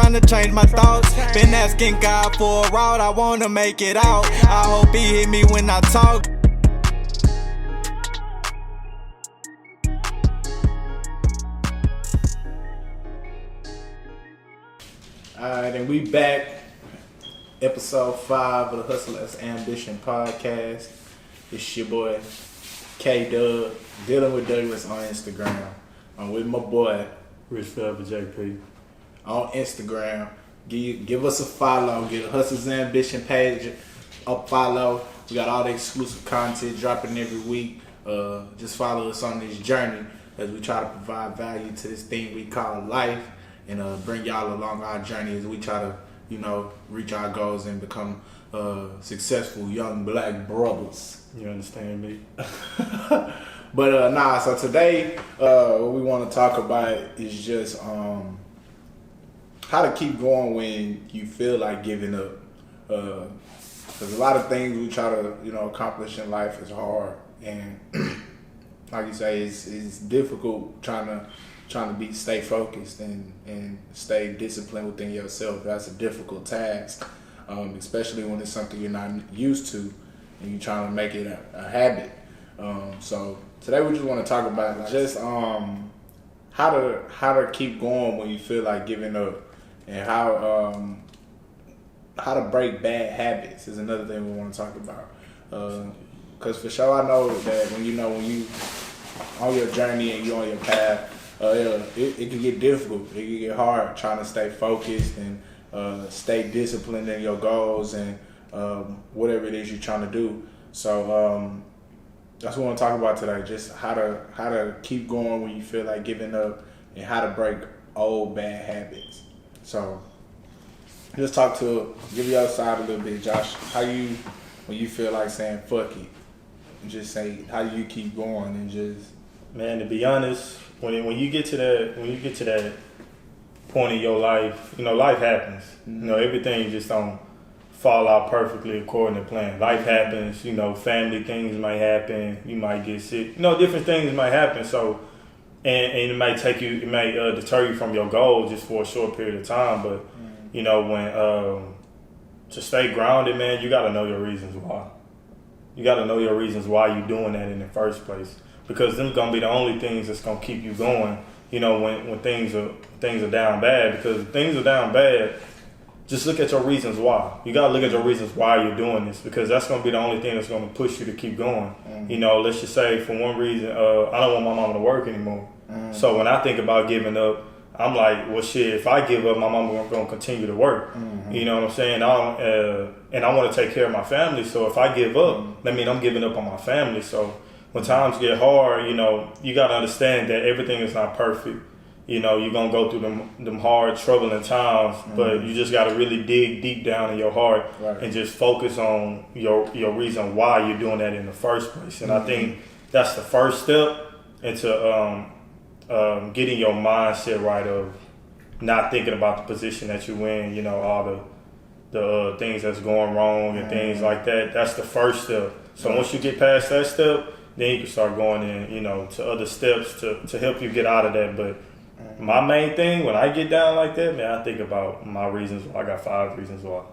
trying to change my thoughts. Been asking God for a route, I wanna make it out. I hope he hear me when I talk. Alright, and we back. Episode 5 of the Hustle as Ambition podcast. It's your boy K-Dub, dealing with Douglas on Instagram. I'm with my boy Rich Felber JP on Instagram. Give us a follow. Get a Hustle's Ambition page a follow. We got all the exclusive content dropping every week. Just follow us on this journey as we try to provide value to this thing we call life, and bring y'all along our journey as we try to, reach our goals and become successful young black brothers. You understand me? But so today what we want to talk about is just how to keep going when you feel like giving up. Because a lot of things we try to accomplish in life is hard, and like you say, it's difficult trying to stay focused and stay disciplined within yourself. That's a difficult task, especially when it's something you're not used to and you're trying to make it a habit. So today we just want to talk about just how to keep going when you feel like giving up, and how to break bad habits is another thing we want to talk about. Because for sure I know that when you on your journey and you're on your path, it can get difficult. It can get hard trying to stay focused and stay disciplined in your goals and whatever it is you're trying to do. So that's what we want to talk about today. Just how to keep going when you feel like giving up, and how to break old bad habits. So just give your side a little bit, Josh. When you feel like saying fuck it, just say, how do you keep going and just... Man, to be honest, when you get to that point in your life, life happens. Mm-hmm. Everything just don't fall out perfectly according to plan. Life happens. Family things might happen. You might get sick. Different things might happen. So, and it might deter you from your goal just for a short period of time. But when to stay grounded, man, you got to know your reasons why. You got to know your reasons why you're doing that in the first place. Because them gonna be the only things that's gonna keep you going, when things are down bad. Because if things are down bad, just look at your reasons why. You gotta look at your reasons why you're doing this, because that's gonna be the only thing that's gonna push you to keep going. Mm-hmm. Let's just say for one reason, I don't want my mama to work anymore. Mm-hmm. So when I think about giving up, I'm like, well, shit, if I give up, my mama gonna continue to work. Mm-hmm. You know what I'm saying? And I want to take care of my family. So if I give up, that means I'm giving up on my family. So when times get hard, you got to understand that everything is not perfect. You're going to go through them hard, troubling times, but you just got to really dig deep down in your heart, right, and just focus on your reason why you're doing that in the first place. And I think that's the first step into getting your mindset right of not thinking about the position that you're in, all the things that's going wrong and things like that. That's the first step. So once you get past that step, then you can start going in, to other steps to help you get out of that. But my main thing, when I get down like that, man, I think about my reasons why. I got 5 reasons why.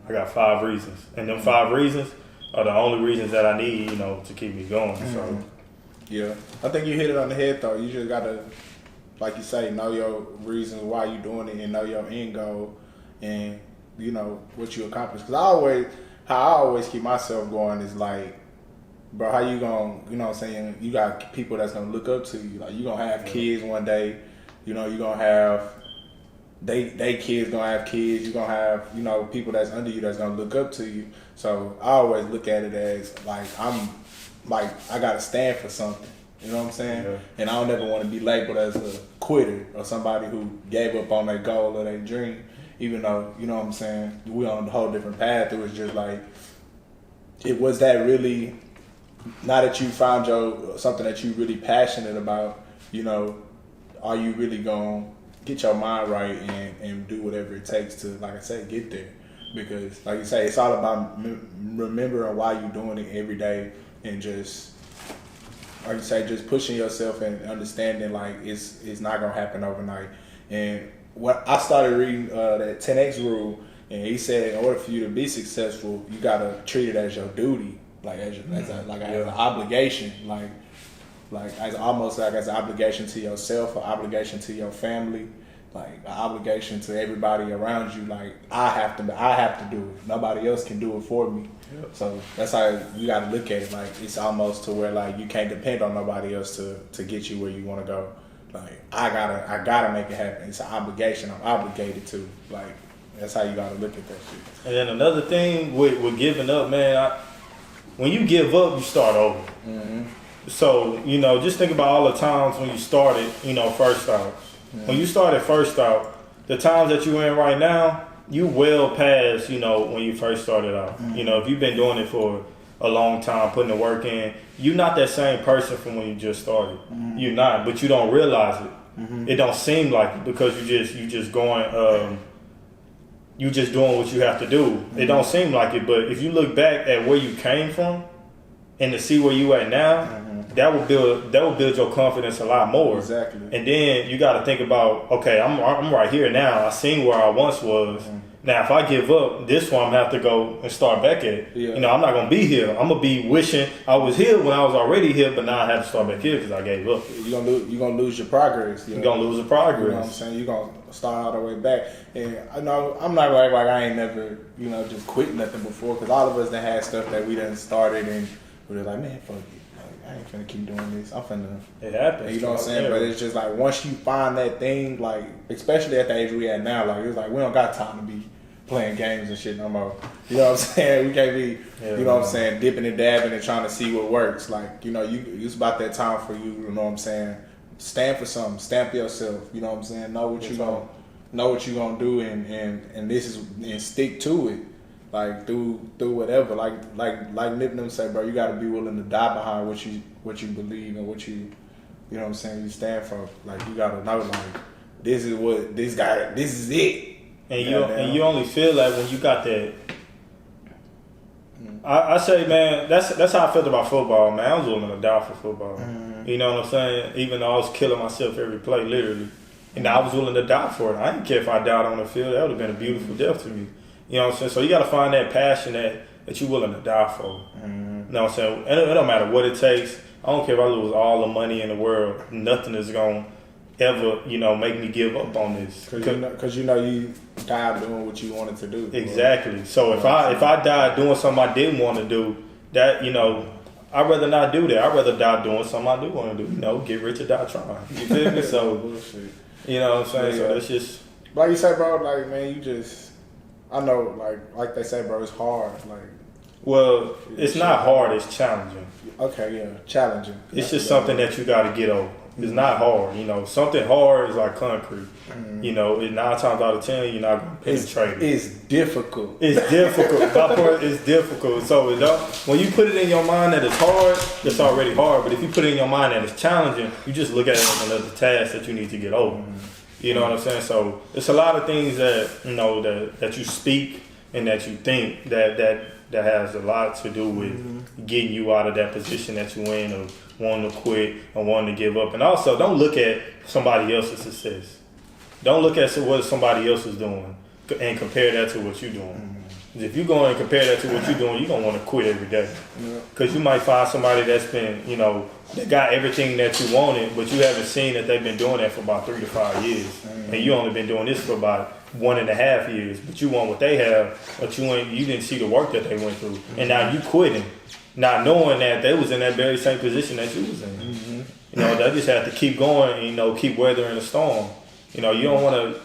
I got 5 reasons. And them 5 reasons are the only reasons that I need, to keep me going. So, yeah. I think you hit it on the head, though. You just got to, like you say, know your reasons why you're doing it and know your end goal and, what you accomplish. Because how I always keep myself going is like, bro, how you gonna, you got people that's gonna look up to you. Like, you gonna have kids one day, you gonna have, they kids gonna have kids, you gonna have, people that's under you that's gonna look up to you. So I always look at it as, I gotta stand for something. You know what I'm saying? Yeah. And I don't ever want to be labeled as a quitter or somebody who gave up on their goal or their dream, even though, you know what I'm saying, we on a whole different path. It was just like, it was that really... Now that you found something that you really passionate about, are you really gonna get your mind right and do whatever it takes to, like I said, get there? Because, like you say, it's all about remembering why you're doing it every day, and just, like you say, just pushing yourself and understanding like it's not gonna happen overnight. And what I started reading that 10X rule, and he said in order for you to be successful, you gotta treat it as your duty, like as an obligation, like as almost like as an obligation to yourself, an obligation to your family, like an obligation to everybody around you. Like I have to do it. Nobody else can do it for me. Yep. So that's how you got to look at it. Like it's almost to where like you can't depend on nobody else to get you where you want to go. Like I gotta make it happen. It's an obligation. I'm obligated to. Like that's how you gotta look at that shit. And then another thing with giving up, man, when you give up, you start over. Mm-hmm. So, just think about all the times when you started, first out. Mm-hmm. When you started first out, the times that you're in right now, you well past, when you first started out. Mm-hmm. If you've been doing it for a long time, putting the work in, you're not that same person from when you just started. Mm-hmm. You're not, but you don't realize it. Mm-hmm. It don't seem like it because you just going, you just doing what you have to do. Mm-hmm. It don't seem like it, but if you look back at where you came from and to see where you at now, mm-hmm. that will build your confidence a lot more. Exactly. And then you got to think about, okay, I'm right here now. I seen where I once was. Mm-hmm. Now, if I give up, this one I'm gonna have to go and start back at. Yeah. I'm not gonna be here. I'm gonna be wishing I was here when I was already here, but now I have to start back here because I gave up. You're gonna lose your progress. You're gonna lose the progress. You know what I'm saying? You're gonna start all the way back. And I know I'm not like I ain't never just quit nothing before, because all of us that had stuff that we done started and we were like, man, fuck it. I ain't finna keep doing this. I'm finna. It happens. You know what I'm saying? But it's just like once you find that thing, like especially at the age we at now, like it's like we don't got time to be playing games and shit no more. You know what I'm saying? We can't be, what I'm saying, dipping and dabbing and trying to see what works. Like it's about that time for you. You know what I'm saying? Stand for something. Stamp yourself. You know what I'm saying? Know what you gonna do and this is and stick to it. Like through whatever, like Nip them say, bro, you gotta be willing to die behind what you believe and what you know what I'm saying, you stand for. Like you gotta know, like this is it. And you only feel like when you got that. I say, man, that's how I felt about football, man. I was willing to die for football. Mm-hmm. You know what I'm saying? Even though I was killing myself every play, literally, and I was willing to die for it. I didn't care if I died on the field. That would have been a beautiful death to me. You know what I'm saying? So you got to find that passion that you're willing to die for. Mm-hmm. You know what I'm saying? And it don't matter what it takes. I don't care if I lose all the money in the world. Nothing is going to ever, make me give up on this. Because you died doing what you wanted to do. Exactly. Bro. So if I died doing something I didn't want to do, that, I'd rather not do that. I'd rather die doing something I do want to do. Get rich or die trying. You feel me? So, you know what I'm saying? Yeah. So that's just... Like you say, bro, like, man, you just... I know, like they say, bro, it's hard. Like, well, it's not hard. It's challenging. Okay, yeah, challenging. It's just something that you got to get over. It's not hard. Something hard is like concrete. Mm-hmm. 9 times out of 10, you're not going to penetrate it. It's difficult. It's difficult. My point is difficult. So when you put it in your mind that it's hard, it's already hard. But if you put it in your mind that it's challenging, you just look at it as another task that you need to get over. Mm-hmm. You know what I'm saying? So it's a lot of things that that you speak and that you think that has a lot to do with getting you out of that position that you're in of wanting to quit and wanting to give up. And also, don't look at somebody else's success. Don't look at what somebody else is doing and compare that to what you're doing. Mm-hmm. If you're going to compare that to what you're doing, you're going to want to quit every day. Because you might find somebody that's been, that got everything that you wanted, but you haven't seen that they've been doing that for about 3 to 5 years. Mm-hmm. And you only been doing this for about 1.5 years. But you want what they have, but you didn't see the work that they went through. Mm-hmm. And now you quitting, not knowing that they was in that very same position that you was in. Mm-hmm. They just have to keep going and, keep weathering the storm. You don't want to,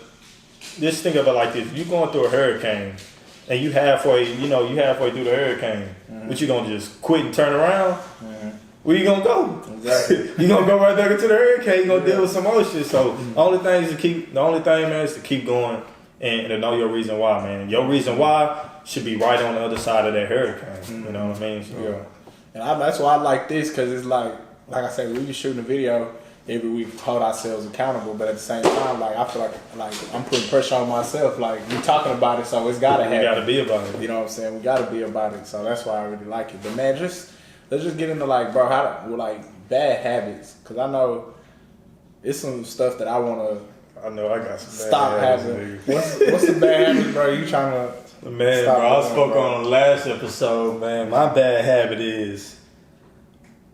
just think of it like this. You're going through a hurricane. And you halfway through the hurricane, but you gonna just quit and turn around? Where you gonna go? Exactly. You gonna go right back into the hurricane. You gonna deal with some other shit. So the only thing, man, is to keep going and to know your reason why, man. Your reason why should be right on the other side of that hurricane. You know what I mean? So, and that's why I like this, because it's like I said, we be shooting a video every week, hold ourselves accountable, but at the same time, like I feel like I'm putting pressure on myself. Like we talking about it, so it's gotta happen. We gotta be about it. You know what I'm saying? We gotta be about it. So that's why I really like it. But man, let's just get into bro, bad habits, because I know it's some stuff that I wanna I know I got some bad Stop habits, having. nigga. What's the bad habit, bro? You trying to? Man, Stop bro, I doing, spoke bro. on the last episode, man. My bad habit is,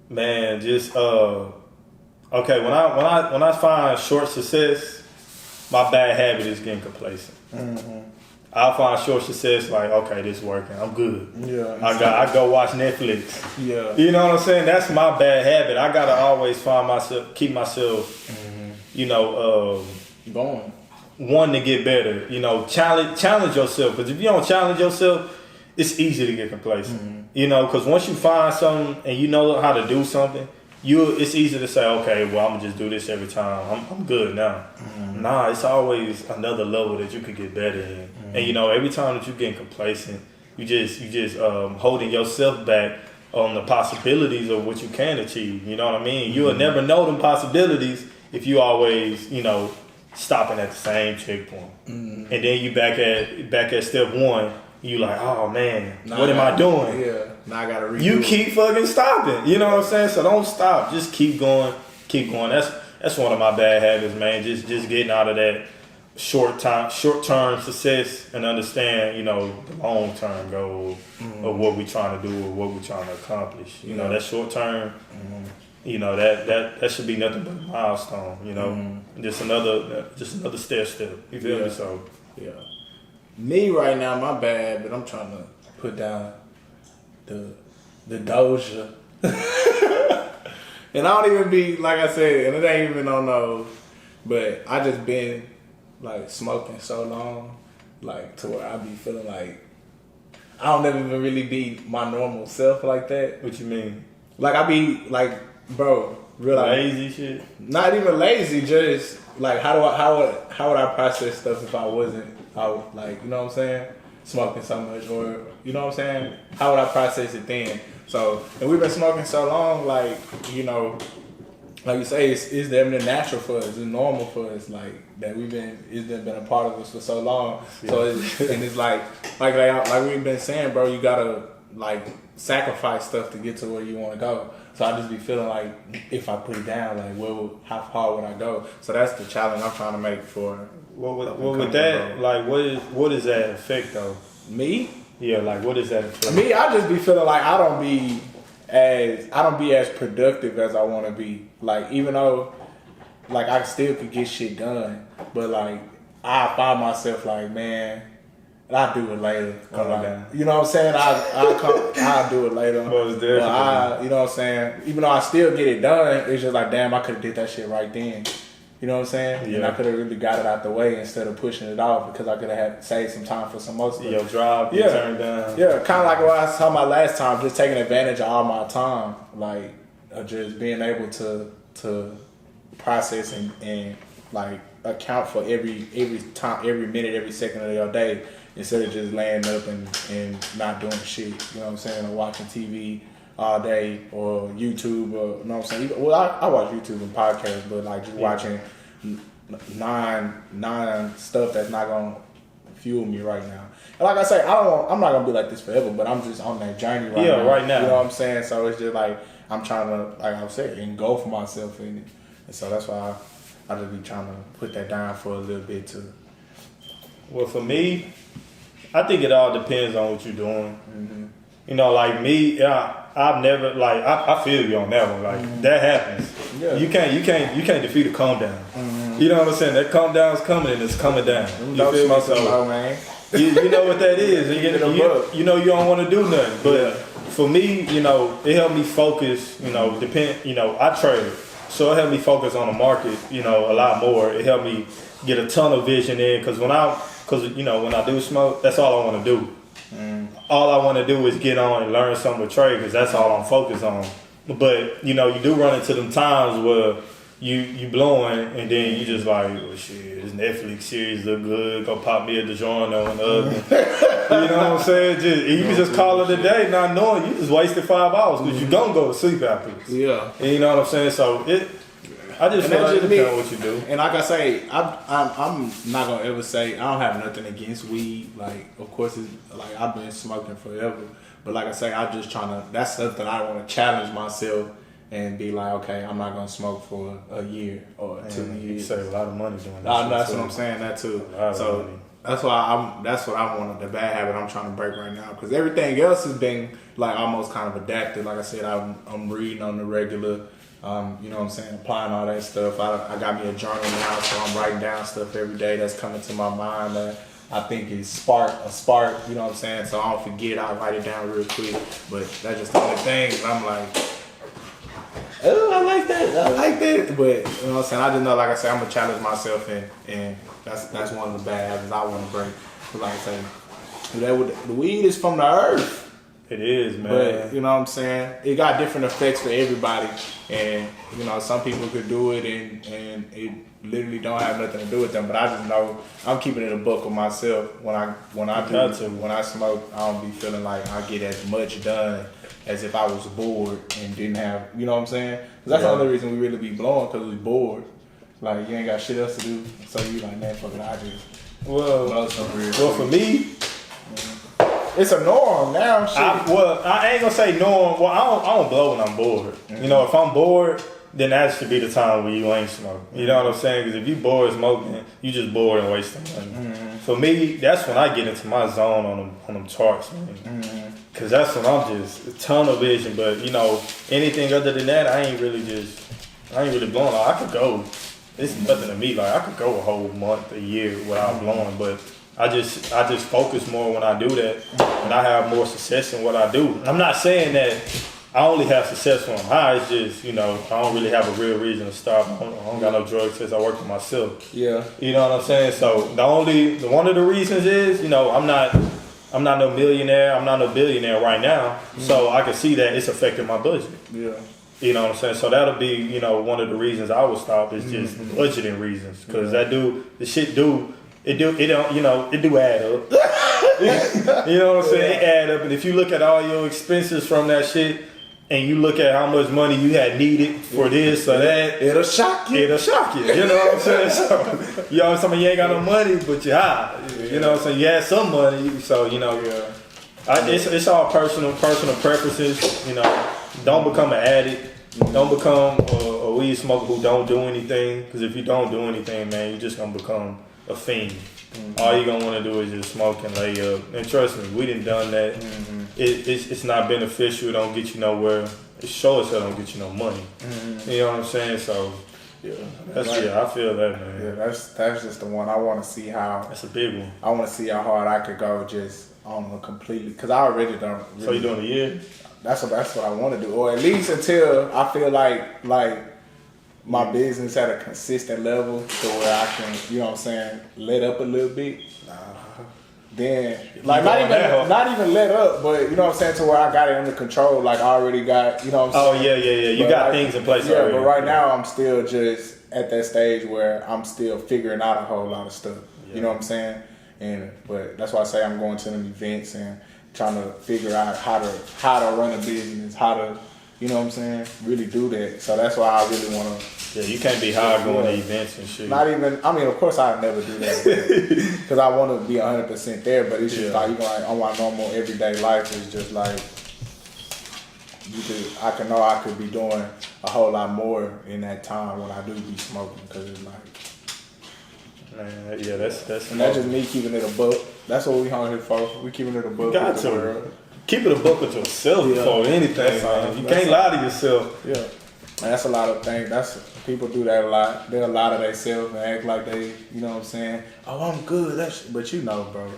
man, just okay. When I find short success, my bad habit is getting complacent. I'll find short success like, okay, this working, I'm good. Yeah. I go watch Netflix. Yeah. You know what I'm saying? That's my bad habit. I gotta always keep myself, you know, Going. wanting to get better. You know, challenge yourself. Because if you don't challenge yourself, it's easy to get complacent. You know, because once you find something and you know how to do something, it's easy to say, okay, well, I'm gonna just do this every time. I'm good now. Nah, it's always another level that you could get better in. And you know, every time that you get complacent, you just holding yourself back on the possibilities of what you can achieve. You know what I mean? You'll never know them possibilities if you always, you know, stopping at the same checkpoint. And then you back at step one. You like, oh man, what am I doing? Yeah. Now I gotta redo You it. keep fucking stopping. You know what I'm saying? So don't stop. Just keep going. Keep going. That's one of my bad habits, man. Just getting out of that short term success and understand, you know, the long term goal of what we trying to do or what we trying to accomplish. You know, that short term, you know, that should be nothing but a milestone, you know. Just another step. You feel me? So Yeah. Me right now, my bad, but I'm trying to put down the Doja. And I don't even be, like I said, and it ain't even on those, but I just been like smoking so long, like to where I be feeling like I don't ever even really be my normal self like that. what you mean? Like I be like, bro, real like, Lazy shit? not even lazy, just like how would I process stuff if I wasn't out, like, you know what I'm saying, smoking so much, or you know what I'm saying, how would I process it then? So, and we've been smoking so long, like, you know, like you say, it's damn near natural for us, it's normal for us, like that it's been a part of us for so long. So it's like we've been saying, bro, you gotta like sacrifice stuff to get to where you want to go. So I just be feeling like if I put it down, like how far would I go? So that's the challenge I'm trying to make for. What with that, like, what is that effect though? Me? Yeah, like, what is that effect? Me, I just be feeling like I don't be as productive as I want to be. Like, even though, like, I still could get shit done, but like I find myself like, man, I'll do it later. Calm Like, down. you know what I'm saying? I'll do it later. Most But definitely. you know what I'm saying? Even though I still get it done, it's just like, damn, I could have did that shit right then. You know what I'm saying? And Yeah. I could have really got it out the way instead of pushing it off because I could have saved some time for some more stuff. Your drive get turned down. Yeah, kind of like what I was talking about last time, just taking advantage of all my time, like just being able to process and like account for every time, every minute, every second of your day, instead of just laying up and not doing shit. You know what I'm saying? Or watching TV all day or YouTube, or you know what I'm saying? Well, I watch YouTube and podcasts, but like just watching non stuff that's not gonna fuel me right now. And like I say, I'm not gonna be like this forever, but I'm just on that journey right now. right now. You know what I'm saying? So it's just like I'm trying to, like I was saying, engulf myself in it. And so that's why I just be trying to put that down for a little bit too. Well, for me, I think it all depends on what you're doing. You know, like me, I've never, like, I feel you on that one. Like, that happens. Yeah. You can't defeat a calm down. You know what I'm saying? That calm down's coming and it's coming down. You Don't feel me? smoke So, low, man. you know what that is. You know you don't want to do nothing. But Yeah. for me, you know, it helped me focus. You know, I trade, so it helped me focus on the market. You know, a lot more. It helped me get a ton of vision in because when I do smoke, that's all I want to do. All I want to do is get on and learn something with trade because that's all I'm focused on. But you know, you do run into them times where you blowing and then you just like, oh shit, this Netflix series look good. Go pop me a DiGiorno and the other. You know what I'm saying? You can just call it a day, not knowing you just wasted 5 hours because you gonna go to sleep afterwards. Yeah. And you know what I'm saying? So I just And feel that's like it just me. depends on what you do. And like I say, I'm not gonna ever say I don't have nothing against weed. Like, of course, it's like I've been smoking forever. But like I say, I'm just trying to. That's stuff that I want to challenge myself and be like, okay, I'm not gonna smoke for a year or 2 You years. save a lot of money doing that. That's shit, what I'm too. saying. That too. A lot of So money. that's why that's what I want. The bad habit I'm trying to break right now, because everything else has been like almost kind of adapted. Like I said, I'm reading on the regular. You know what I'm saying? Applying all that stuff. I got me a journal now, so I'm writing down stuff every day that's coming to my mind that I think is a spark. You know what I'm saying? So I don't forget. I write it down real quick. But that's just the only thing. And I'm like, oh, I like that. But you know what I'm saying? I just know, like I said, I'm gonna challenge myself, and that's one of the bad habits I want to break. 'Cause like I say, the weed is from the earth. It is, man. But you know what I'm saying? It got different effects for everybody, and you know some people could do it, and it literally don't have nothing to do with them. But I just know I'm keeping it a buck with myself. When I smoke, I don't be feeling like I get as much done as if I was bored and didn't have, you know what I'm saying? 'Cause that's the only reason we really be blowing, because we bored. Like you ain't got shit else to do, so you like, man, fuck it, I just blow some real Well, for me, it's a norm now. Shit. I ain't gonna say norm. Well, I don't blow when I'm bored. You know, if I'm bored, then that should be the time where you ain't smoking. You know what I'm saying? Because if you bored smoking, you just bored and wasting money. For me, that's when I get into my zone on them charts, man. Because that's when I'm just tunnel vision. But you know, anything other than that, I ain't really blowing. Like, I could go. It's nothing to me. Like I could go a whole month, a year without blowing, but I just focus more when I do that, and I have more success in what I do. I'm not saying that I only have success when I'm high. It's just, you know, I don't really have a real reason to stop. I don't got no drug test. I work for myself. Yeah. You know what I'm saying? So one of the reasons is, you know, I'm not no millionaire. I'm not no billionaire right now. So I can see that it's affecting my budget. Yeah. You know what I'm saying? So that'll be, you know, one of the reasons I would stop is just budgeting reasons. Because it do add up. You know what I'm saying? It add up. And if you look at all your expenses from that shit, and you look at how much money you had needed for this or that, It'll shock you. You know what I'm saying? So, you know what I'm saying? You ain't got no money, but you're high. You know what I'm saying? You had some money, so, you know. It's all personal preferences. You know, don't become an addict. Don't become a weed smoker who don't do anything. Because if you don't do anything, man, you're just gonna become a fiend. All you're gonna want to do is just smoke and lay up. And trust me, we done that. It's not beneficial. It don't get you nowhere. It sure as hell don't get you no money. You know what I'm saying? So I feel that, man. Yeah, that's just the one. I want to see how. That's a big one. I want to see how hard I could go just on a completely, because I already don't. Really, So you doing a year? That's what I want to do, or at least until I feel like my business at a consistent level to where I can, you know what I'm saying, let up a little bit. Then, like, not even let up, but you know what I'm saying, to where I got it under control. Like, I already got, you know what I'm saying. Oh yeah. You got things in place already. But right now I'm still just at that stage where I'm still figuring out a whole lot of stuff. You know what I'm saying? But that's why I say I'm going to them events and trying to figure out how to run a business, how to, you know what I'm saying, really do that. So that's why I really want to. Yeah, you can't be high going to events and shit. Not even, I mean, of course I'd never do that because I want to be 100% there, but it's just like, you know, like on my normal everyday life is just like, I could be doing a whole lot more in that time when I do be smoking, because it's like, man, yeah, that's and that's just me keeping it a buck. That's what we on here for. We keeping it a buck. You got with the to world. keep it a book with yourself before anything, man. You can't lie to yourself. Yeah, and that's a lot of things. People do that a lot. They're a lot of themselves and act like they, you know what I'm saying. Oh, I'm good. But you know, bro.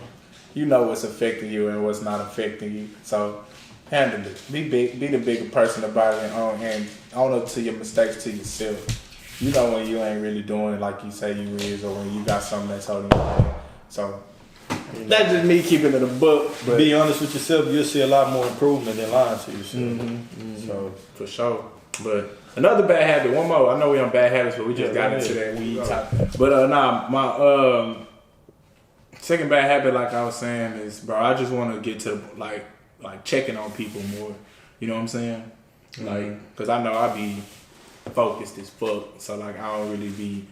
You know what's affecting you and what's not affecting you. So handle it. Be the bigger person about it, and own up to your mistakes to yourself. You know when you ain't really doing it like you say you is, or when you got something that's holding you back. So that's just me keeping it a book. But be honest with yourself, you'll see a lot more improvement than lying to yourself. So for sure. But another bad habit, one more. I know we on bad habits, but we just got into that weed topic. But my second bad habit, like I was saying, is, bro, I just want to get to like checking on people more. You know what I'm saying? Like, cause I know I be focused as fuck, so like I don't really be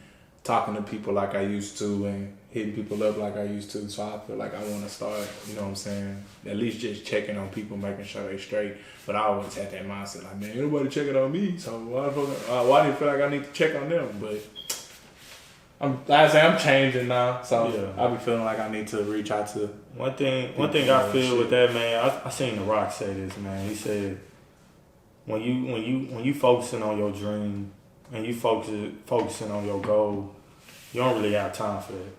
talking to people like I used to, and hitting people up like I used to. So I feel like I want to start, you know what I'm saying, at least just checking on people, making sure they straight. But I always had that mindset like, man, ain't nobody checking on me, so why do you feel like I need to check on them? But I'm changing now, so Yeah. I be feeling like I need to reach out to. One thing I feel with that, man, I seen The Rock say this, man. He said, when you focusing on your dream and you focusing on your goal, you don't really have time for that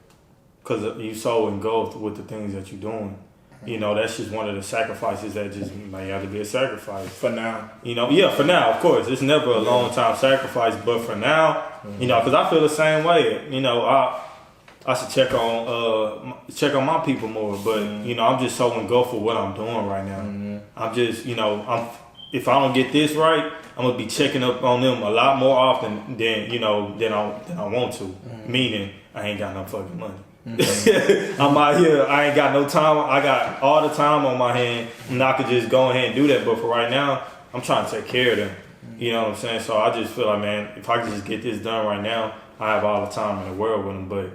because you so engulfed with the things that you're doing. You know, that's just one of the sacrifices that just may have to be a sacrifice. For now. You know, yeah, for now, of course. It's never a long time sacrifice, but for now, you know, because I feel the same way. You know, I should check on my people more, but you know, I'm just so engulfed with what I'm doing right now. I'm just, you know, if I don't get this right, I'm gonna be checking up on them a lot more often than I want to. Meaning, I ain't got no fucking money. I'm out here. I ain't got no time. I got all the time on my hand, and I could just go ahead and do that. But for right now, I'm trying to take care of them. You know what I'm saying? So I just feel like, man, if I could just get this done right now, I have all the time in the world with them. But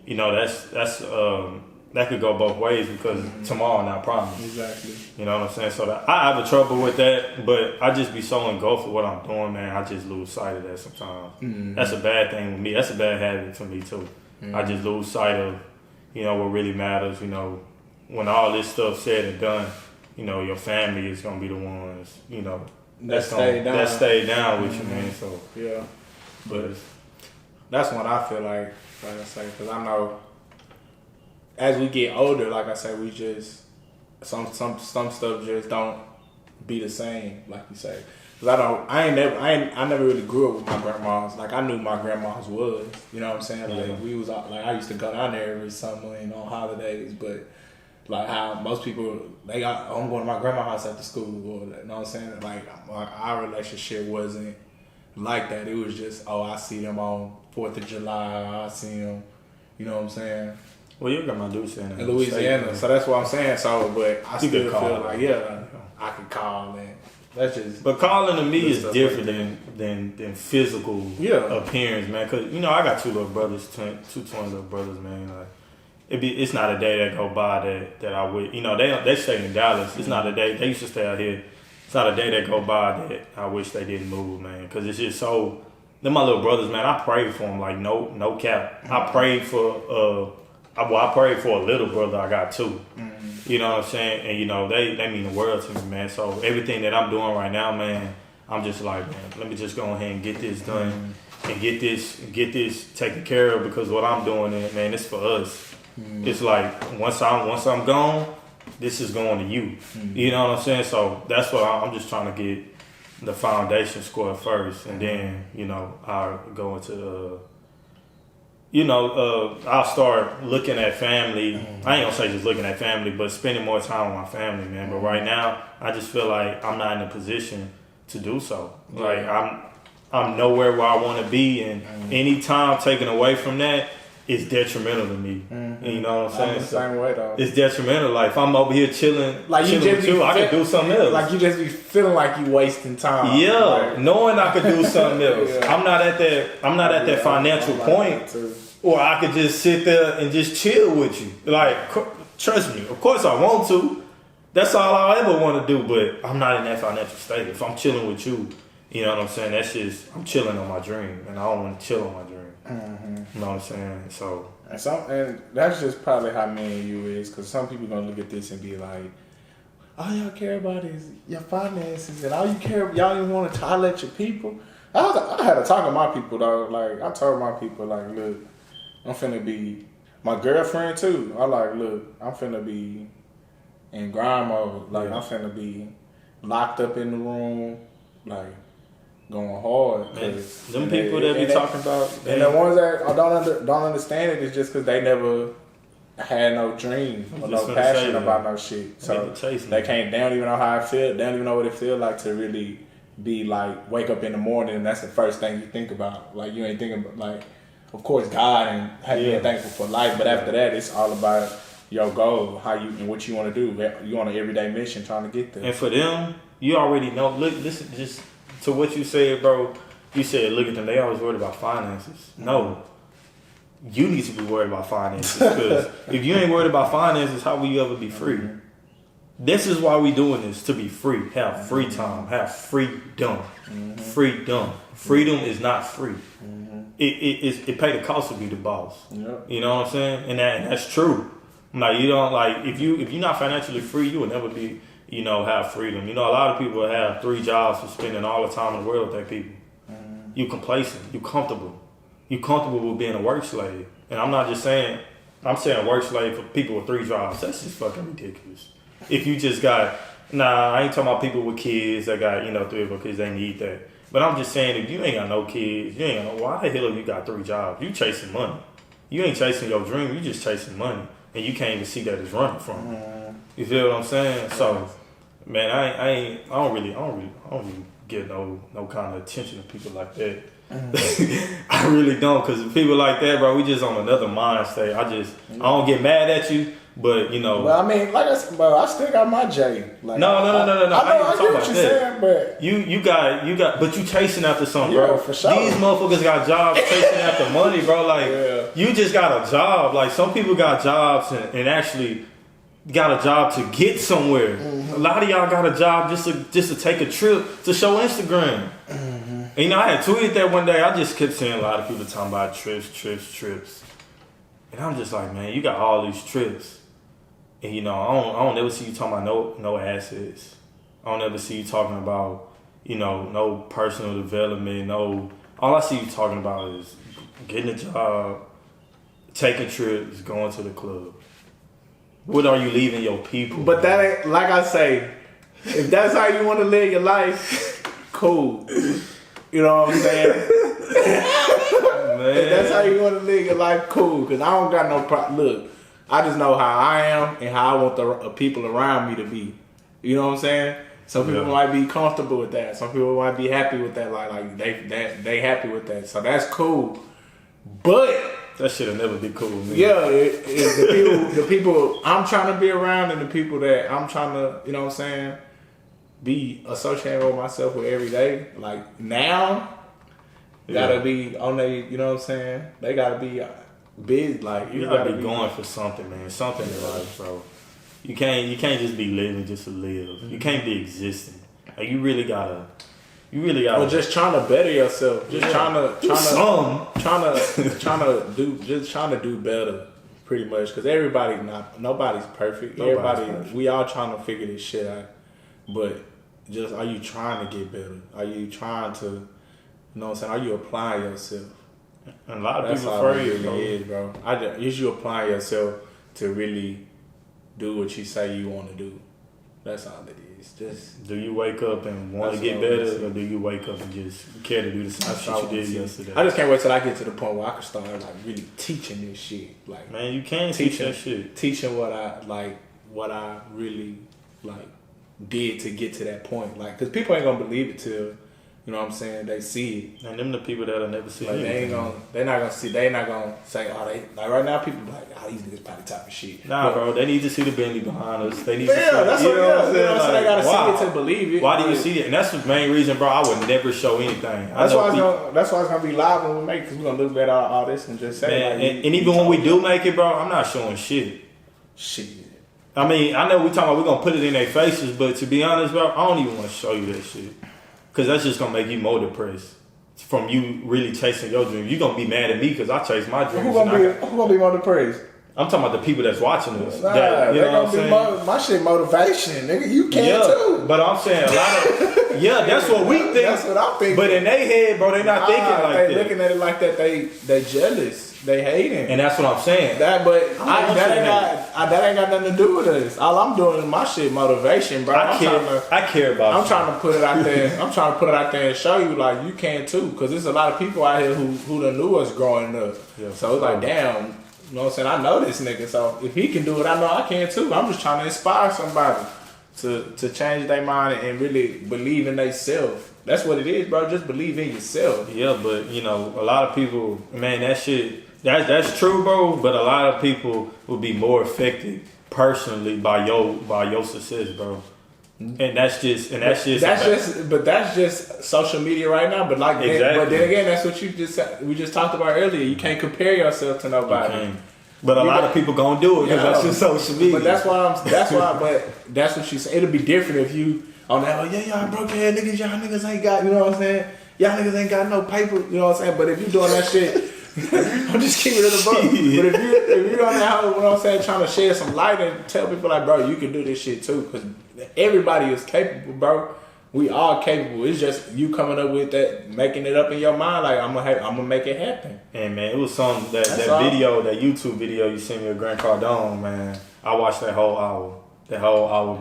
you know, that could go both ways because tomorrow not promised. Exactly. You know what I'm saying? So I have a trouble with that, but I just be so engulfed with what I'm doing, man. I just lose sight of that sometimes. That's a bad thing with me. That's a bad habit for me too. I just lose sight of, you know, what really matters. You know, when all this stuff said and done, you know, your family is gonna be the ones, you know, that stay down with you, man. So yeah, but that's what I feel like I say, because I know as we get older, like I say, we just some stuff just don't be the same, like you say. Cause I never really grew up with my grandmas. Like I knew my grandmas was, you know what I'm saying? Like we was like I used to go down there every summer and on holidays, but like how most people I'm going to my grandma's house after school, or you know what I'm saying? Like our relationship wasn't like that. It was just I see them on 4th of July. I see them, you know what I'm saying? well, your grandma do say that In Louisiana, so that's what I'm saying. So, but I still feel like I could call and. That's just. But calling to me is different than physical appearance, man. Cause you know I got two twin little brothers, man. Like it's not a day that go by that I would, you know, they stay in Dallas. It's not a day they used to stay out here. It's not a day that go by that I wish they didn't move, man. Cause it's just so. They're my little brothers, man. I prayed for them, like no cap. I prayed for I prayed for a little brother. I got two. You know what I'm saying? And you know, they mean the world to me, man. So everything that I'm doing right now, man, I'm just like, man, let me just go ahead and get this done and get this taken care of, because what I'm doing, man, it's for us. It's like once I'm gone, this is going to you. You know what I'm saying? So that's what I'm just trying to get the foundation squared first, and then, you know, I'll go into I'll start looking at family. I ain't gonna say just looking at family, but spending more time with my family, man. But right now, I just feel like I'm not in a position to do so. Like I'm nowhere where I want to be, and any time taken away from that is detrimental to me. You know what I'm saying? I'm the same way though. It's detrimental. Like if I'm over here chilling, like you with you, I could do something else. Like you just be feeling like you wasting time. Yeah, like, knowing I could do something else. I'm not at that financial point. Or I could just sit there and just chill with you. Like, trust me, of course I want to. That's all I ever want to do, but I'm not in that financial state. If I'm chilling with you, you know what I'm saying? That's just, I'm chilling on my dream, and I don't want to chill on my dream. You know what I'm saying? So. And that's just probably how me and you is, because some people going to look at this and be like, all y'all care about is your finances, and all y'all even want to tolerate your people. I had to talk to my people, though. Like, I told my people, like, look, I'm finna be, my girlfriend too. I like, look, I'm finna be in grind mode. Like, I'm finna be locked up in the room, like, going hard. Them people that be talking about. And the ones that don't understand it is just because they never had no dream or no passion about no shit. So they don't even know how I feel. They don't even know what it feels like to really be like, wake up in the morning and that's the first thing you think about. Like, you ain't thinking about, like, of course, God and being thankful for life, but after that, it's all about your goal, how you and what you want to do. You on an everyday mission trying to get there. And for them, you already know. Look, listen, just to what you said, bro. You said, look at them. They always worried about finances. No, you need to be worried about finances. Because if you ain't worried about finances, how will you ever be free? This is why we doing this, to be free. Have free time. Have freedom. Freedom. Freedom is not free. It pay the cost to be the boss. Yep. You know what I'm saying? And that's true. Like, you don't, like, if you're not financially free, you will never be, have freedom. A lot of people have 3 jobs for spending all the time in the world with their people. You complacent. You comfortable. You comfortable with being a work slave. And I'm not just saying, I'm saying work slave for people with 3 jobs. That's just fucking ridiculous. If you just got, I ain't talking about people with kids that got, 3 or 4 kids, they need that. But I'm just saying, if you ain't got no kids, you ain't got no, why the hell have you got 3 jobs? You chasing money. You ain't chasing your dream, you just chasing money. And you can't even see that it's running from you. You feel what I'm saying? So, man, I don't really get no kind of attention to people like that. I really don't, because people like that, bro, we just on another mind state. I don't get mad at you, but Well, I mean, like I said, bro, I still got my J. Like, no. I ain't talking about that. Saying, but you got, but you chasing after something, yeah, bro. for sure. These motherfuckers got jobs chasing after money, bro. Like, you just got a job. Like, some people got jobs and actually got a job to get somewhere. A lot of y'all got a job just to take a trip to show Instagram. And, I had tweeted that one day. I just kept seeing a lot of people talking about trips. And I'm just like, man, you got all these trips. And, I don't ever see you talking about no assets. I don't ever see you talking about, no personal development. All I see you talking about is getting a job, taking trips, going to the club. What are you leaving your people? But that ain't, like I say, if that's how you want to live your life, cool. You know what I'm saying? Man. If that's how you want to live your life, cool. Because I don't got no problem. Look, I just know how I am and how I want the people around me to be. You know what I'm saying? Some people might be comfortable with that. Some people might be happy with that. Like they happy with that. So that's cool. But that shit'll never be cool with me. Yeah, it's the people I'm trying to be around and the people that I'm trying to, you know what I'm saying, be associated with myself with every day. Like now, gotta be on they, you know what I'm saying? They gotta be big. Like you gotta be going for something, man. Something in life, bro. You can't just be living just to live. You can't be existing. Like you really gotta. Or just trying to better yourself. Just trying to do better, pretty much. Because nobody's perfect. We all trying to figure this shit out. But just, are you trying to get better? Are you trying to, you know what I'm saying? Are you applying yourself? And a lot of That's people all afraid, it really is, bro. Is you applying yourself to really do what you say you want to do? That's all it is. Just, do you wake up and want to get better, or do you wake up and just care to do the same shit you did yesterday? I just can't wait till I get to the point where I can start like really teaching this shit. Like, man, you can't teach that shit. Teaching what I really like did to get to that point. Like, cause people ain't gonna believe it till, you know what I'm saying, they see it. And them the people that'll never see like, it. They're not gonna say, oh, they like right now people be like, oh, these niggas probably type of shit. Nah, bro, they need to see the Bentley behind us. They need to see that's what I'm saying. Like, they gotta see it to believe it. Why do you see it? And that's the main reason, bro. I would never show anything. That's why it's gonna be live when we make it, because we're gonna look at all this and just say, man, like, and even when we do make it, bro, I'm not showing shit. I mean, I know we talking about we're gonna put it in their faces, but to be honest, bro, I don't even want to show you that shit. Cause that's just gonna make you more depressed from you really chasing your dream. You gonna be mad at me because I chase my dreams. Who gonna be more depressed? I'm talking about the people that's watching us. Nah, that, you know what I'm saying? My shit motivation, nigga. You can too. But I'm saying a lot of that's what we think. That's what I'm thinking. But in their head, bro, they not thinking like that. They looking at it like that. They jealous. They hating. And that's what I'm saying. That ain't got nothing to do with us. All I'm doing is my shit motivation, bro. I care about. I'm trying to put it out there. I'm trying to put it out there and show you like you can too. Cause there's a lot of people out here who done knew us growing up. Yeah, so it's like, damn, you know what I'm saying? I know this nigga. So if he can do it, I know I can too. I'm just trying to inspire somebody to change their mind and really believe in themselves. That's what it is, bro. Just believe in yourself. Yeah, but a lot of people, man, that shit. That's true, bro. But a lot of people will be more affected personally by your success, bro. And that's just but that's just social media right now. But like, Exactly. but then again, that's what we just talked about earlier. You can't compare yourself to nobody. Okay. But a lot of people gonna do it because that's just social media. But that's what she said. It'll be different if you on that. Oh yeah, y'all broke head niggas. Y'all niggas ain't got. You know what I'm saying? Y'all niggas ain't got no paper. You know what I'm saying? But if you doing that shit. I'm just keeping it in the book. But if you're on that, you know what I'm saying, trying to shed some light and tell people like, bro, you can do this shit too, because everybody is capable, bro. We all capable. It's just you coming up with that, making it up in your mind, like I'm gonna make it happen. And man, it was some that video, that YouTube video you sent me of Grant Cardone, man. I watched that whole hour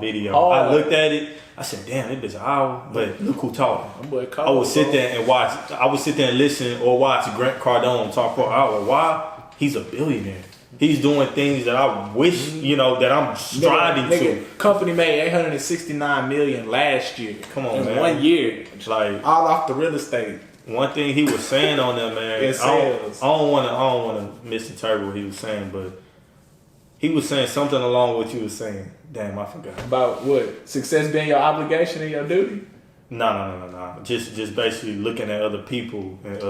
video. Oh. I looked at it. I said, damn, it is an hour. But look who talking. I would sit there and watch. I would sit there and listen or watch Grant Cardone talk for an hour. Why? He's a billionaire. He's doing things that I wish, that I'm striving to. Company made $869 million last year. Come on, in man. 1 year. It's like all off the real estate. One thing he was saying on there, man. I don't want to misinterpret what he was saying, but he was saying something along what you were saying. Damn, I forgot. About what? Success being your obligation and your duty? No. Just basically looking at other people and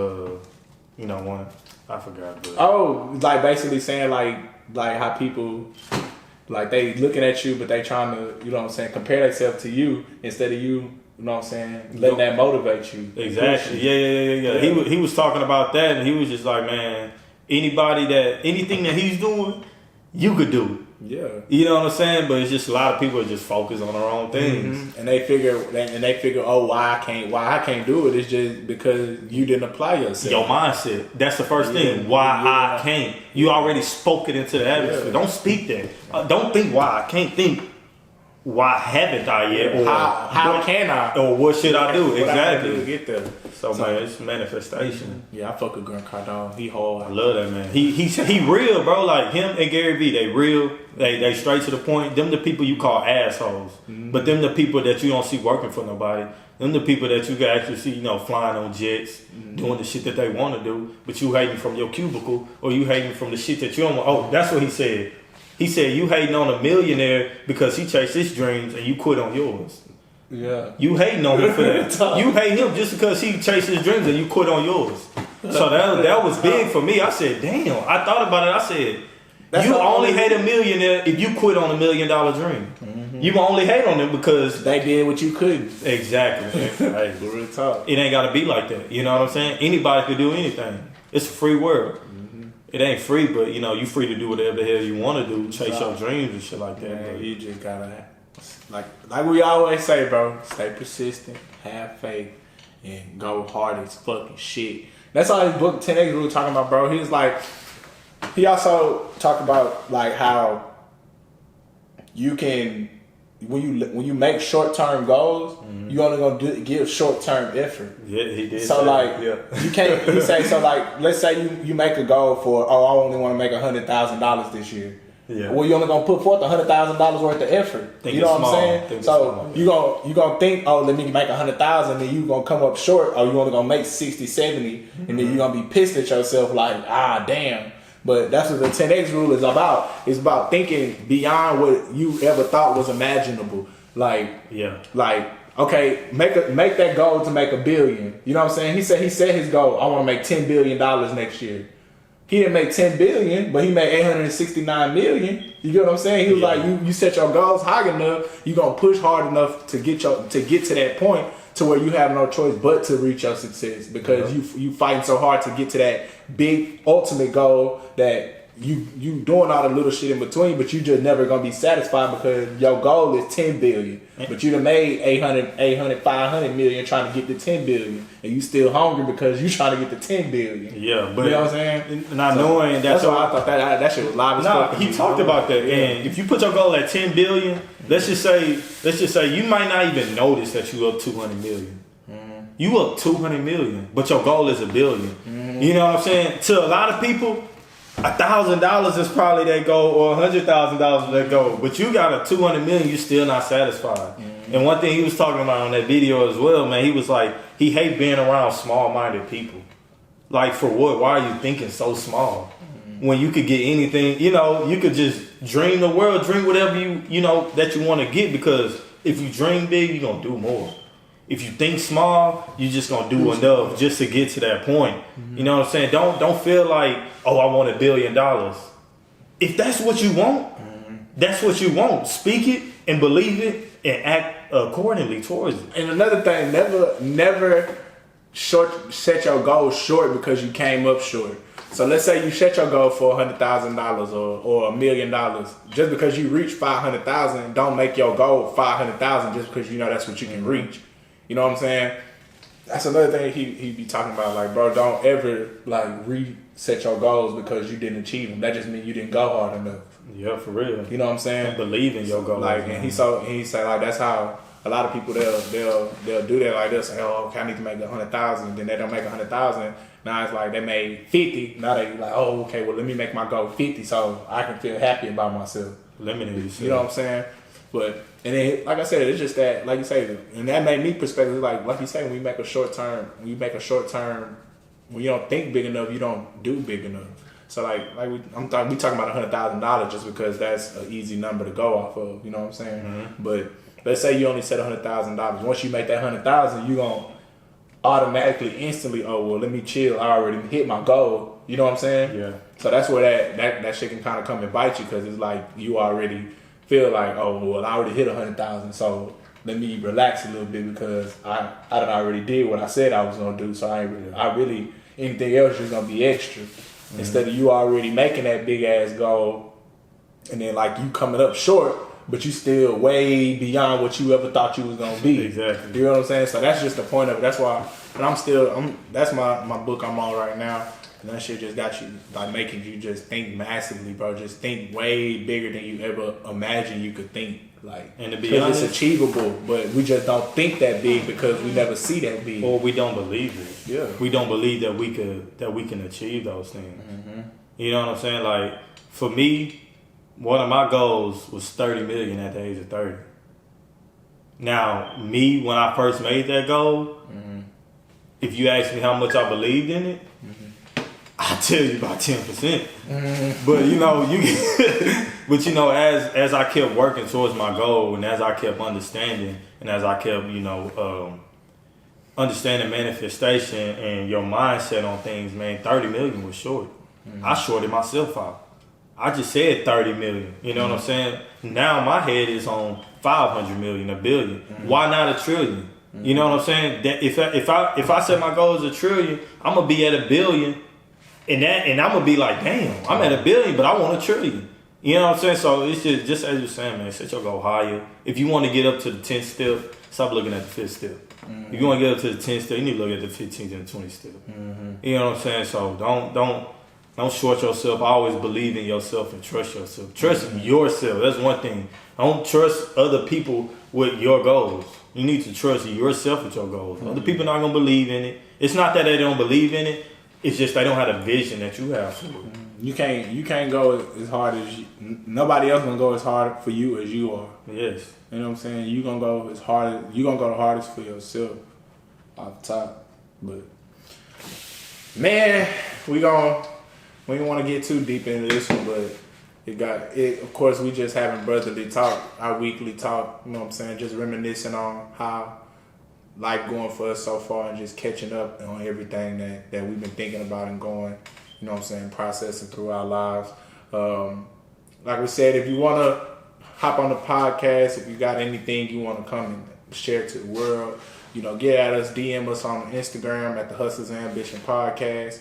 I forgot. But. Oh, like basically saying like how people like they looking at you, but they trying to, you know what I'm saying, compare themselves to you instead of you. You know what I'm saying? Letting that motivate you. Exactly. Yeah. He was talking about that, and he was just like, man, anything that he's doing, you could do it. Yeah. You know what I'm saying? But it's just a lot of people are just focused on their own things. Mm-hmm. And they figure, oh, why I can't do it? It's just because you didn't apply yourself. Your mindset. That's the first thing. Why I can't. You already spoke it into the atmosphere. Don't speak that. Don't think why I can't. Think why haven't I yet? Or how can I? Or what should I do? What exactly. I do to get there. So man, it's manifestation. Yeah, I fuck with Grant Cardone. He hard. I love that man. He real, bro. Like him and Gary Vee, they real. They straight to the point. Them the people you call assholes. Mm-hmm. But them the people that you don't see working for nobody. Them the people that you can actually see, flying on jets, doing the shit that they want to do. But you hating from your cubicle, or you hating from the shit that you don't want. Oh, that's what he said. He said you hating on a millionaire because he chased his dreams and you quit on yours. Yeah. You hating on him for that. You hate him just because he chased his dreams and you quit on yours. So that was big for me. I said, damn. I thought about it. I said, you only hate a millionaire if you quit on $1 million dream. Mm-hmm. You only hate on them because they did what you couldn't. Exactly. Hey, real talk. It ain't got to be like that. You know what I'm saying? Anybody can do anything. It's a free world. It ain't free, but you free to do whatever the hell you want to do, chase your dreams and shit like that. Man, you just gotta like we always say, bro. Stay persistent, have faith, and go hard as fucking shit. That's all his book 10X Rule talking about, bro. He also talked about like how you can when you make short term goals, you only gonna give short term effort. Yeah, he did. So you can't. He say so like let's say you make a goal for I only want to make $100,000 this year. Yeah. Well, you only gonna put forth $100,000 worth of effort. You know what I'm saying? So you gonna think, oh, let me make 100,000, then you gonna come up short, or you only gonna make 60, 70, and then you gonna be pissed at yourself like, damn. But that's what the 10X rule is about. It's about thinking beyond what you ever thought was imaginable. Okay, make that goal to make $1 billion. You know what I'm saying? He said his goal, I want to make $10 billion next year. He didn't make $10 billion, but he made $869 million. You get what I'm saying? He was like, you set your goals high enough, you gonna push hard enough to get to that point to where you have no choice but to reach your success, because you fighting so hard to get to that big ultimate goal that you doing all the little shit in between, but you just never gonna be satisfied because your goal is 10 billion, but you done made 800, 500 million trying to get to 10 billion, and you still hungry because you trying to get to 10 billion. Yeah, but you know what I'm saying? Not knowing that's why I thought that shit was live as fuck. He talked about that, and if you put your goal at 10 billion, let's just say you might not even notice that you up 200 million. You up 200 million, but your goal is $1 billion. You know what I'm saying? To a lot of people, $1,000 is probably their goal, or $100,000 is their goal. But you got a 200 million, you're still not satisfied. And one thing he was talking about on that video as well, man, he was like, he hate being around small-minded people. Like, for what? Why are you thinking so small? When you could get anything, you could just dream the world, dream whatever you that you want to get, because if you dream big, you're gonna do more. If you think small, you're just gonna do enough just to get to that point. Mm-hmm. You know what I'm saying? Don't feel like, oh, I want $1 billion. If that's what you want, that's what you want. Speak it and believe it and act accordingly towards it. And another thing, never set your goal short because you came up short. So let's say you set your goal for $100,000 or $1 million. Just because you reach 500,000, don't make your goal 500,000 just because you know that's what you can reach. You know what I'm saying? That's another thing he be talking about. Like, bro, don't ever like reset your goals because you didn't achieve them. That just means you didn't go hard enough. Yeah, for real. You know what I'm saying? And believe in your goals. Like, and he said like that's how a lot of people they'll do that. Like they'll say, oh, okay, I need to make 100,000. Then they don't make 100,000. Now it's like they made 50. Now they like, oh, okay, well let me make my goal 50 so I can feel happy about myself. Limiting yourself. You know what I'm saying? But and then like I said, it's just that, like you say, and that made me perspective. Like you say, when you make a short term, when you don't think big enough, you don't do big enough. So we talking about $100,000 just because that's an easy number to go off of. You know what I'm saying? Mm-hmm. But let's say you only set $100,000. Once you make that 100,000, you gonna automatically, instantly, oh well, let me chill. I already hit my goal. You know what I'm saying? Yeah. So that's where that shit can kind of come and bite you because it's like you already feel like, oh well, I already hit 100,000, so let me relax a little bit because I done already did what I said I was gonna do. So I really anything else is gonna be extra. Mm-hmm. Instead of you already making that big ass goal, and then like you coming up short, but you still way beyond what you ever thought you was gonna be. Exactly. You know what I'm saying? So that's just the point of it. That's why, and that's my book I'm on right now. And that shit just got you, like, making you just think massively, bro. Just think way bigger than you ever imagined you could think. Like, and to be honest, it's achievable, but we just don't think that big because we never see that big. Or we don't believe it. Yeah. We don't believe that we can achieve those things. Mm-hmm. You know what I'm saying? Like, for me, one of my goals was 30 million at the age of 30. Now, me, when I first made that goal, mm-hmm. if you ask me how much I believed in it, mm-hmm. I'll tell you about 10%. Mm-hmm. But as I kept working towards my goal, and as I kept understanding, and as I kept, understanding manifestation and your mindset on things, man, 30 million was short. Mm-hmm. I shorted myself out. I just said 30 million. You know mm-hmm. what I'm saying? Now my head is on 500 million, $1 billion. Mm-hmm. Why not $1 trillion? Mm-hmm. You know what I'm saying? That if I set my goal as $1 trillion, I'm gonna be at $1 billion. And I'm gonna be like, damn, I'm at $1 billion, but I want $1 trillion. You know what I'm saying? So it's just as you're saying, man, set your goal higher. If you want to get up to the 10th step, stop looking at the 5th step. Mm-hmm. If you want to get up to the 10th step, you need to look at the 15th and the 20th step. Mm-hmm. You know what I'm saying? So don't short yourself. Always believe in yourself and trust yourself. Trust mm-hmm. yourself. That's one thing. Don't trust other people with your goals. You need to trust yourself with your goals. Mm-hmm. Other people not gonna believe in it. It's not that they don't believe in it. It's just they don't have the vision that you have for it. You can't go as hard as you. Nobody else gonna go as hard for you as you are. Yes. You know what I'm saying? You gonna go as hard. You gonna go the hardest for yourself off the top. But man, we don't want to get too deep into this one, but it. Of course, we just having brotherly talk, our weekly talk. You know what I'm saying? Just reminiscing on how life going for us so far and just catching up on everything that we've been thinking about and going, you know what I'm saying, processing through our lives. Like we said, if you want to hop on the podcast, if you got anything you want to come and share to the world, get at us, DM us on Instagram at the Hustlers and Ambition Podcast.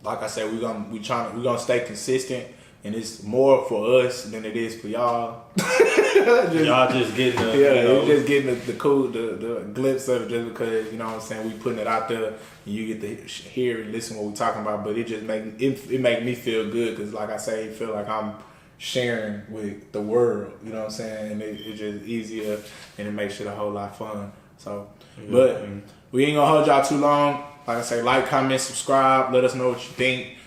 Like I said, we're gonna stay consistent. And it's more for us than it is for y'all. Y'all just getting you're just getting the cool, the glimpse of it just because, you know what I'm saying, we putting it out there and you get to hear and listen to what we're talking about. But it just make me feel good because, like I say, I feel like I'm sharing with the world, you know what I'm saying? And it's just easier and it makes it a whole lot fun. So, but we ain't gonna hold y'all too long. Like I say, like, comment, subscribe, let us know what you think.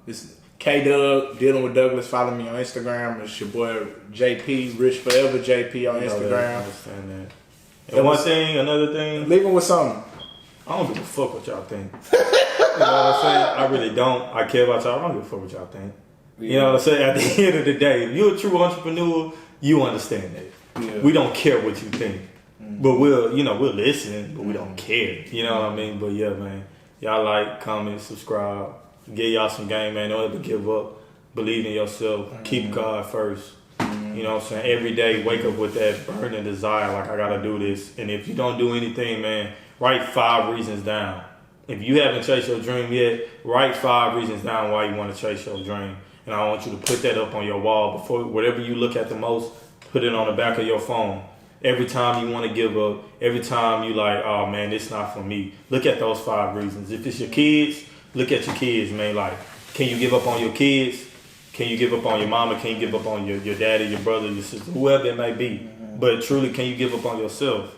This K-Dub, Dealing with Douglas. Follow me on Instagram. It's your boy JP, Rich Forever JP on Instagram. And another thing. Leave him with something. I don't give a fuck what y'all think. You know what I'm saying? I really don't. I care about y'all. I don't give a fuck what y'all think. Yeah. You know what I'm saying? At the end of the day, if you're a true entrepreneur you understand that. Yeah. We don't care what you think. But we'll listen, but we don't care. You know what I mean? But yeah, man. Y'all like, comment, subscribe. Get y'all some game, man. Don't ever give up. Believe in yourself. Keep God first. You know what I'm saying? Every day, wake up with that burning desire, like, I gotta do this. And if you don't do anything, man, write 5 reasons down. If you haven't chased your dream yet, write 5 reasons down why you want to chase your dream. And I want you to put that up on your wall before whatever you look at the most, put it on the back of your phone. Every time you want to give up, every time you like, oh man, this not for me. Look at those 5 reasons. If it's your kids, look at your kids, man. Like, can you give up on your kids? Can you give up on your mama? Can you give up on your daddy, your brother, your sister, whoever it may be? But truly, can you give up on yourself?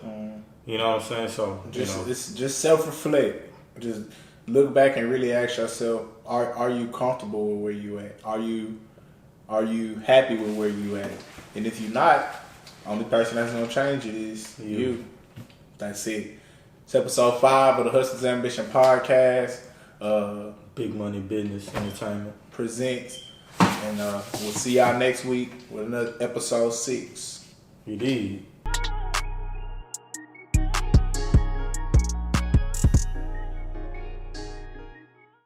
You know what I'm saying? So it's just self-reflect. Just look back and really ask yourself: Are you comfortable with where you at? Are you happy with where you at? And if you're not, only person that's gonna change it is you. That's it. It's episode 5 of the Hustlers Ambition podcast. Big Money Business Entertainment presents, and we'll see y'all next week with another episode 6. You did.